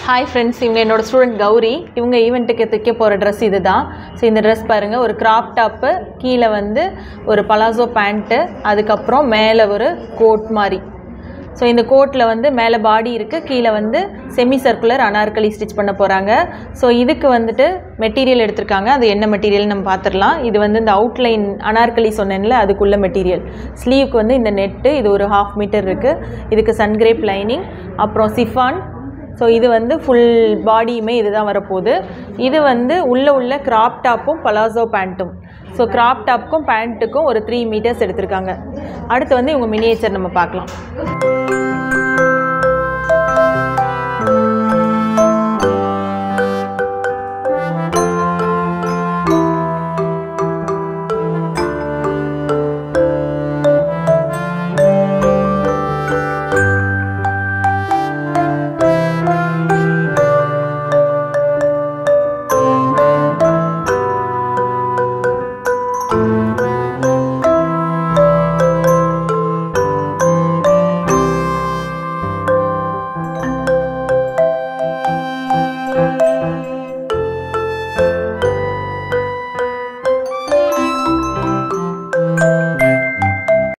Hi friends, இவங்க என்னோடய student Gowri. இவங்க ஈவெண்ட்டுக்கு தைக்க போகிற ட்ரெஸ் இது தான். ஸோ இந்த ட்ரெஸ் பாருங்கள், ஒரு கிராப் டாப்பு, கீழே வந்து ஒரு பலாசோ பேண்ட்டு, அதுக்கப்புறம் மேலே ஒரு கோட் மாதிரி. ஸோ இந்த கோட்டில் வந்து மேலே பாடி இருக்குது, கீழே வந்து செமி சர்க்குலர் அனார்கலி ஸ்டிச் பண்ண போகிறாங்க. ஸோ இதுக்கு வந்துட்டு மெட்டீரியல் எடுத்திருக்காங்க. அது என்ன மெட்டீரியல் நம்ம பார்த்துடலாம். இது வந்து இந்த அவுட்லைன் அனார்கலி சொன்னேன்ல, அதுக்குள்ள மெட்டீரியல். ஸ்லீவுக்கு வந்து இந்த நெட்டு, இது ஒரு 1/2 மீட்டர் இருக்குது. இதுக்கு சன்கிரேப் லைனிங், அப்புறம் சிஃபான். ஸோ இது வந்து ஃபுல் பாடியுமே இது தான் வரப்போகுது. இது வந்து உள்ள கிராப் டாப்பும் பலாசோ பேண்ட்டும். ஸோ கிராப் டாப்புக்கும் பேண்ட்டுக்கும் ஒரு 3 மீட்டர்ஸ் எடுத்திருக்காங்க. அடுத்து வந்து இவங்க மினியேச்சர் நம்ம பார்க்கலாம்.